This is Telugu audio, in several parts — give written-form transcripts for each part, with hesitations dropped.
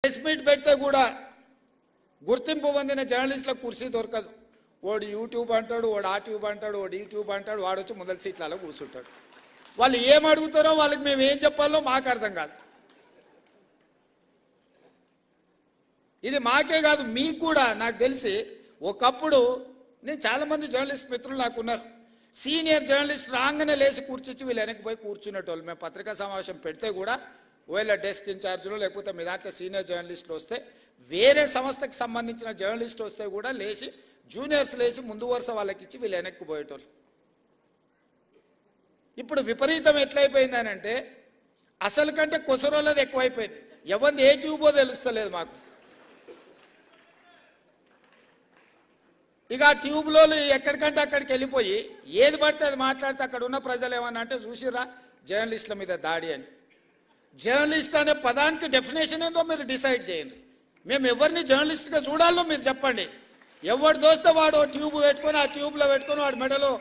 ప్రెస్ మీట్ పెడితే కూడా గుర్తింపు పొందిన జర్నలిస్టులకు కుర్చీ దొరకదు. వాడు యూట్యూబ్ అంటాడు, వాడు ఆ ట్యూబ్ అంటాడు, వాడు యూట్యూబ్ అంటాడు, వాడు వచ్చి మొదటి సీట్లలో కూర్చుంటాడు. వాళ్ళు ఏం అడుగుతారో వాళ్ళకి మేము ఏం చెప్పాలో మాకు అర్థం కాదు. ఇది మాకే కాదు, మీకు కూడా. నాకు తెలిసి ఒకప్పుడు నేను చాలామంది జర్నలిస్ట్ మిత్రులు నాకు ఉన్నారు. సీనియర్ జర్నలిస్ట్ రాగానే లేచి కూర్చొచ్చి వీళ్ళు వెనక్కి పోయి కూర్చునేటోళ్ళు. మేము పత్రికా సమావేశం పెడితే కూడా ఒకవేళ డెస్క్ ఇన్ఛార్జ్లో లేకపోతే మీ దాంట్లో సీనియర్ జర్నలిస్టులు వస్తే, వేరే సంస్థకి సంబంధించిన జర్నలిస్ట్ వస్తే కూడా లేచి జూనియర్స్ లేచి ముందు వరుస వాళ్ళకి ఇచ్చి వీళ్ళు వెనక్కి పోయేటోళ్ళు. ఇప్పుడు విపరీతం ఎట్లయిపోయిందని అంటే అసలు కంటే కొసరోళ్ళది ఎక్కువైపోయింది. ఎవరిది ఏ ట్యూబో తెలుస్తలేదు మాకు. ఇక ఆ ట్యూబ్లో ఎక్కడికంటే అక్కడికి వెళ్ళిపోయి ఏది పడితే అది మాట్లాడితే అక్కడ ఉన్న ప్రజలు ఏమన్నా అంటే చూసిరా జర్నలిస్టుల మీద దాడి అని. జర్నలిస్ట్ అనే పదానికి డెఫినేషన్ ఏందో మీరు డిసైడ్ చేయండి. మేము ఎవరిని జర్నలిస్ట్గా చూడాలో మీరు చెప్పండి. ఎవడు దోస్తే వాడు ట్యూబ్ పెట్టుకొని ఆ ట్యూబ్లో పెట్టుకొని వాడు మెడలో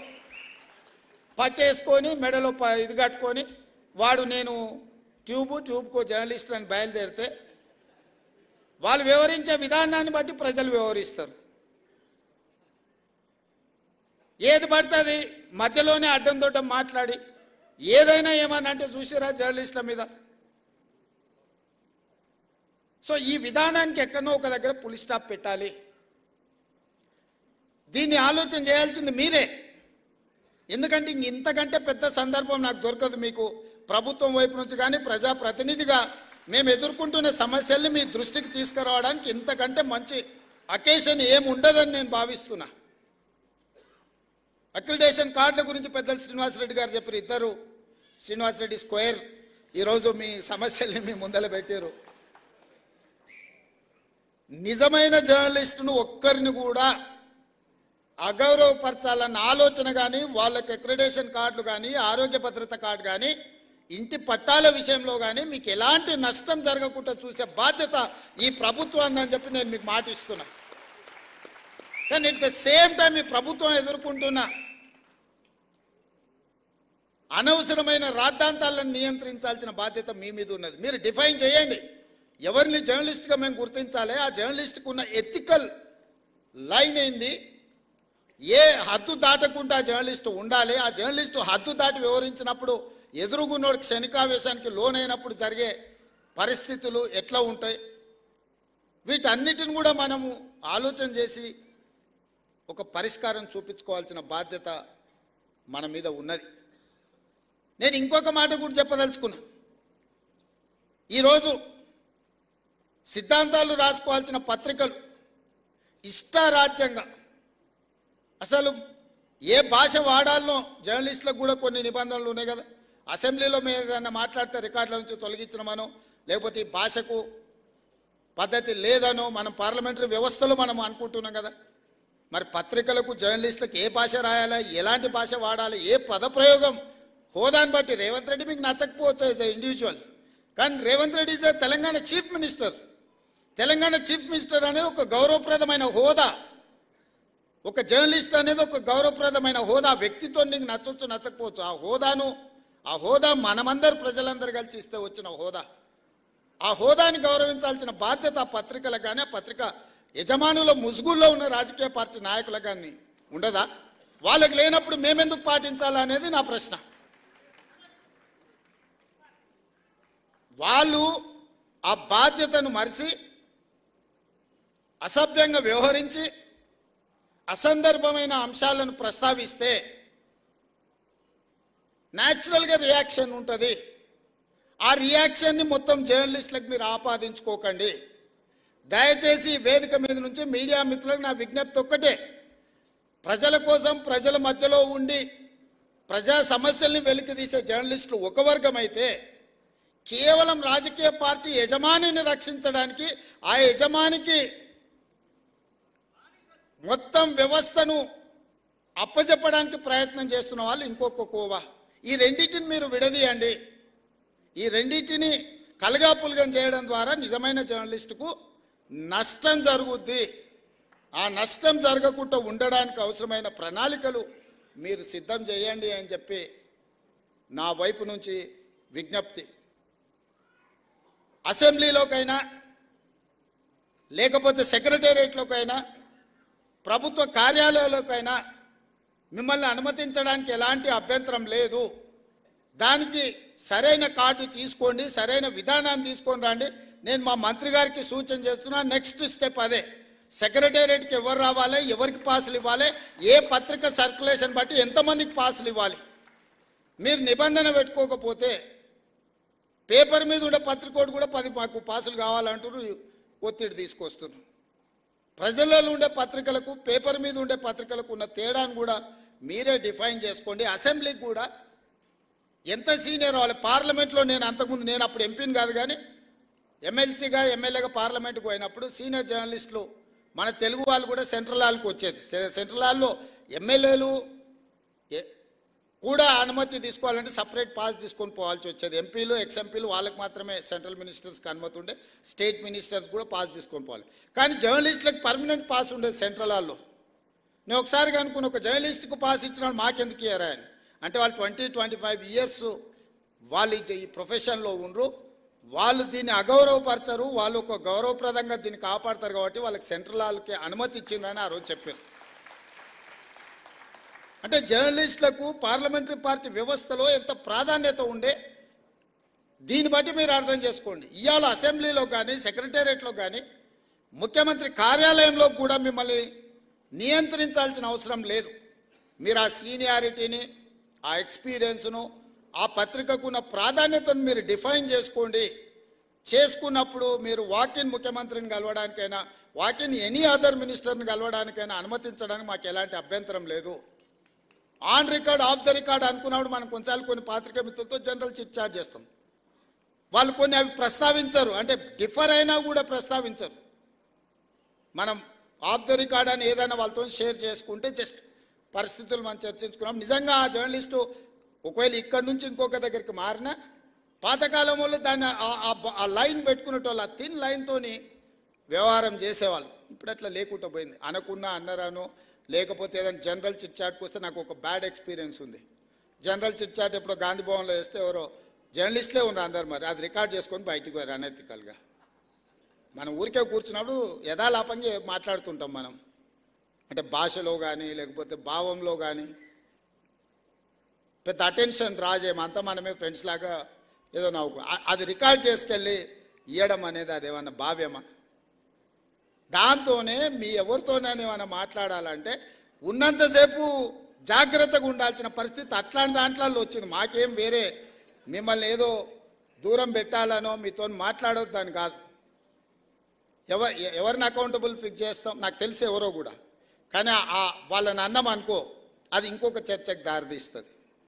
పట్టేసుకొని మెడలో ఇది కట్టుకొని వాడు నేను ట్యూబ్కో జర్నలిస్ట్ అని బయలుదేరితే వాళ్ళు వివరించే విధానాన్ని బట్టి ప్రజలు వివరిస్తారు. ఏది పడుతుంది మధ్యలోనే అడ్డం దొడ్డం మాట్లాడి ఏదైనా ఏమన్నా అంటే చూసిరా జర్నలిస్టుల మీద. సో ఈ విధానానికి ఎక్కడో ఒక దగ్గర పులి స్టాప్ పెట్టాలి. దీన్ని ఆలోచన చేయాల్సింది మీరే. ఎందుకంటే ఇంతకంటే పెద్ద సందర్భం నాకు దొరకదు మీకు ప్రభుత్వం వైపు నుంచి కానీ ప్రజాప్రతినిధిగా మేము ఎదుర్కొంటున్న సమస్యల్ని మీ దృష్టికి తీసుకురావడానికి ఇంతకంటే మంచి అకేషన్ ఏమి ఉండదని నేను భావిస్తున్నా. అక్రిడేషన్ కార్డుల గురించి పెద్దలు శ్రీనివాసరెడ్డి గారు చెప్పారు. ఇద్దరు శ్రీనివాసరెడ్డి స్క్వేర్ ఈరోజు మీ సమస్యల్ని మీ ముందర పెట్టారు. నిజమైన జర్నలిస్టును ఒక్కరిని కూడా అగౌరవపరచాలన్న ఆలోచన కానీ వాళ్ళకి అక్రిడేషన్ కార్డులు కానీ ఆరోగ్య భద్రత కార్డు కానీ ఇంటి పట్టాల విషయంలో కానీ మీకు ఎలాంటి నష్టం జరగకుండా చూసే బాధ్యత ఈ ప్రభుత్వం అని చెప్పి నేను మీకు మాట ఇస్తున్నా. కానీ అట్ ద సేమ్ టైం ఈ ప్రభుత్వం ఎదుర్కొంటున్న అనవసరమైన రాద్ధాంతాలను నియంత్రించాల్సిన బాధ్యత మీ మీద ఉన్నది. మీరు డిఫైన్ చేయండి ఎవరిని జర్నలిస్ట్గా మేము గుర్తించాలి, ఆ జర్నలిస్ట్కి ఉన్న ఎథికల్ లైన్ ఏంది, ఏ హద్దు దాటకుండా జర్నలిస్టు ఉండాలి, ఆ జర్నలిస్టు హద్దు దాటి వివరించినప్పుడు ఎదురుగున్నోడు క్షణికావేశానికి లోనైనప్పుడు జరిగే పరిస్థితులు ఎట్లా ఉంటాయి, వీటన్నిటిని కూడా మనము ఆలోచన చేసి ఒక పరిష్కారం చూపించుకోవాల్సిన బాధ్యత మన మీద ఉన్నది. నేను ఇంకొక మాట కూడా చెప్పదలుచుకున్నా. ఈరోజు సిద్ధాంతాలు రాసుకోవాల్సిన పత్రికలు ఇష్టారాజ్యంగా అసలు ఏ భాష వాడాలనో జర్నలిస్టులకు కూడా కొన్ని నిబంధనలు ఉన్నాయి కదా. అసెంబ్లీలో మేము ఏదైనా మాట్లాడితే రికార్డుల నుంచి తొలగించడమనో లేకపోతే ఈ భాషకు పద్ధతి లేదనో మనం పార్లమెంటరీ వ్యవస్థలో మనం అనుకుంటున్నాం కదా. మరి పత్రికలకు జర్నలిస్టులకు ఏ భాష రాయాలా, ఎలాంటి భాష వాడాలి, ఏ పదప్రయోగం హోదాని బట్టి రేవంత్ రెడ్డి మీకు నచ్చకపోవచ్చు యాజ్ ఎ ఇండివిజువల్, కానీ Revanth Reddy is Telangana chief minister. Telangana chief minister అనేది ఒక గౌరవప్రదమైన హోదా. ఒక జర్నలిస్ట్ అనేది ఒక గౌరవప్రదమైన హోదా. వ్యక్తితో నీకు నచ్చవచ్చు నచ్చకపోవచ్చు, ఆ హోదా మనమందరు ప్రజలందరూ కలిసి ఇస్తే వచ్చిన హోదా. ఆ హోదాని గౌరవించాల్సిన బాధ్యత ఆ పత్రికలకు కానీ ఆ పత్రిక యజమానుల ముసుగుల్లో ఉన్న రాజకీయ పార్టీ నాయకులకు కానీ ఉండదా? వాళ్ళకి లేనప్పుడు మేమెందుకు పాటించాలా అనేది నా ప్రశ్న. వాళ్ళు ఆ బాధ్యతను మరిచి అసభ్యంగా వ్యవహరించి అసందర్భమైన అంశాలను ప్రస్తావిస్తే న్యాచురల్గా రియాక్షన్ ఉంటుంది. ఆ రియాక్షన్ని మొత్తం జర్నలిస్టులకు మీరు ఆపాదించుకోకండి. దయచేసి వేదిక మీద నుంచి మీడియా మిత్రులకు నా విజ్ఞప్తి ఒక్కటే, ప్రజల కోసం ప్రజల మధ్యలో ఉండి ప్రజా సమస్యల్ని వెలికితీసే జర్నలిస్టులు ఒక వర్గం అయితే, కేవలం రాజకీయ పార్టీ యజమానిని రక్షించడానికి ఆ యజమానికి మొత్తం వ్యవస్థను అప్పచెప్పడానికి ప్రయత్నం చేస్తున్న వాళ్ళు ఇంకొక కోవా. ఈ రెండింటిని మీరు విడదీయండి. ఈ రెండింటిని కలగాపులగం చేయడం ద్వారా నిజమైన జర్నలిస్టుకు నష్టం జరుగుద్ది. ఆ నష్టం జరగకుండా ఉండడానికి అవసరమైన ప్రణాళికలు మీరు సిద్ధం చేయండి అని చెప్పి నా వైపు నుంచి విజ్ఞప్తి. అసెంబ్లీలోకైనా లేకపోతే సెక్రటేరియట్లోకైనా ప్రభుత్వ కార్యాలయాలకైనా మిమ్మల్ని అనుమతించడానికి ఎలాంటి అభ్యంతరం లేదు. దానికి సరైన కార్డు తీసుకోండి, సరైన విధానాన్ని తీసుకొని రండి. నేను మా మంత్రి గారికి సూచన చేస్తున్నా. నెక్స్ట్ స్టెప్ అదే. సెక్రటేరియట్కి ఎవరు రావాలి, ఎవరికి పాసులు ఇవ్వాలి, ఏ పత్రిక సర్క్యులేషన్ బట్టి ఎంతమందికి పాసులు ఇవ్వాలి. మీరు నిబంధన పెట్టుకోకపోతే పేపర్ మీద ఉండే పత్రికోడు కూడా 10 మాకు పాసులు కావాలంటారు, ఒత్తిడి తీసుకొస్తున్నారు. ప్రజలలో ఉండే పత్రికలకు పేపర్ మీద ఉండే పత్రికలకు ఉన్న తేడాను కూడా మీరే డిఫైన్ చేసుకోండి. అసెంబ్లీకి కూడా ఎంత సీనియర్ వాళ్ళు. పార్లమెంట్లో నేను అప్పుడు ఎంపీని కాదు కానీ ఎమ్మెల్సీగా ఎమ్మెల్యేగా పార్లమెంట్కి పోయినప్పుడు సీనియర్ జర్నలిస్టులు మన తెలుగు వాళ్ళు కూడా సెంట్రల్ హాల్కి వచ్చేది. సెంట్రల్ హాల్లో ఎమ్మెల్యేలు కూడా అనుమతి తీసుకోవాలంటే సపరేట్ పాస్ తీసుకొని పోవాల్సి వచ్చేది. ఎంపీలు ఎక్స్ఎంపీలు వాళ్ళకి మాత్రమే సెంట్రల్ మినిస్టర్స్కి అనుమతి ఉండే, స్టేట్ మినిస్టర్స్ కూడా పాస్ తీసుకొని పోవాలి. కానీ జర్నలిస్టులకు పర్మనెంట్ పాస్ ఉండేది సెంట్రల్ హాల్లో. నేను ఒకసారి కనుక్కుని ఒక జర్నలిస్ట్కు పాస్ ఇచ్చిన మాకెందుకు ఇయ్యారా అని అంటే వాళ్ళు 20-25 ఇయర్స్ వాళ్ళు ఈ ప్రొఫెషన్లో ఉండరు, వాళ్ళు దీన్ని అగౌరవపరచరు, వాళ్ళు ఒక గౌరవప్రదంగా దీన్ని కాపాడతారు కాబట్టి వాళ్ళకి సెంట్రల్ హాల్కి అనుమతి ఇచ్చిందని ఆ రోజు చెప్పారు. అంటే జర్నలిస్టులకు పార్లమెంటరీ పార్టీ వ్యవస్థలో ఎంత ప్రాధాన్యత ఉండే దీన్ని బట్టి మీరు అర్థం చేసుకోండి. ఇవాళ అసెంబ్లీలో కానీ సెక్రటేరియట్లో కానీ ముఖ్యమంత్రి కార్యాలయంలో కూడా మిమ్మల్ని నియంత్రించాల్సిన అవసరం లేదు. మీరు ఆ సీనియారిటీని, ఆ ఎక్స్పీరియన్స్ను, ఆ పత్రికకున్న ప్రాధాన్యతను మీరు డిఫైన్ చేసుకోండి. చేసుకున్నప్పుడు మీరు వాకిన్ ముఖ్యమంత్రిని కలవడానికైనా, వాకిన్ ఎనీ అదర్ మినిస్టర్ని కలవడానికైనా అనుమతించడానికి మాకు ఎలాంటి అభ్యంతరం లేదు. On record, of the record అనుకున్నప్పుడు మనం కొన్ని పాత్రికా మిత్రులతో జనరల్ చిట్ చాట్ చేస్తాం. వాళ్ళు కొన్ని అవి ప్రస్తావించరు, అంటే డిఫర్ అయినా కూడా ప్రస్తావించరు. మనం ఆఫ్ ద రికార్డ్ అని ఏదైనా వాళ్ళతో షేర్ చేసుకుంటే జస్ట్ పరిస్థితులు మనం చర్చించుకున్నాం. నిజంగా ఆ జర్నలిస్టు ఒకవేళ ఇక్కడి నుంచి ఇంకొక దగ్గరికి మారినా పాతకాలం వాళ్ళు దాన్ని ఆ లైన్ పెట్టుకునేటోళ్ళు, ఆ థిన్ లైన్తోని వ్యవహారం చేసేవాళ్ళు. ఇప్పుడు అట్లా లేకుండా పోయింది. అనకున్నా అన్నరాను, లేకపోతే ఏదైనా జనరల్ చిట్ చాట్కి వస్తే నాకు ఒక బ్యాడ్ ఎక్స్పీరియన్స్ ఉంది. జనరల్ చిట్ చాట్ ఎప్పుడో గాంధీ భవన్లో వేస్తే ఎవరో జర్నలిస్టులే ఉన్నారు అందరు, మరి అది రికార్డ్ చేసుకొని బయటికి పోయారు అనెతికల్గా. మనం ఊరికే కూర్చున్నప్పుడు యథాలాపంగా మాట్లాడుతుంటాం మనం, అంటే భాషలో కానీ లేకపోతే భావంలో కానీ పెద్ద అటెన్షన్ డ్రా చేయము, అంతా మనమే ఫ్రెండ్స్ లాగా ఏదో నవ్వుకో. అది రికార్డ్ చేసుకెళ్ళి ఇవ్వడం అనేది అదేమన్నా భావ్యమా? దాంతోనే మీ ఎవరితోనైనా ఏమైనా మాట్లాడాలంటే ఉన్నంతసేపు జాగ్రత్తగా ఉండాల్సిన పరిస్థితి అట్లాంటి దాంట్లో వచ్చింది. మాకేం వేరే మిమ్మల్ని ఏదో దూరం పెట్టాలనో మీతో మాట్లాడొద్దని కాదు. ఎవరిని అకౌంటబుల్ ఫిక్స్ చేస్తాం నాకు తెలిసి ఎవరో కూడా, కానీ వాళ్ళని అన్నం అనుకో అది ఇంకొక చర్చకు దారితీస్తుంది.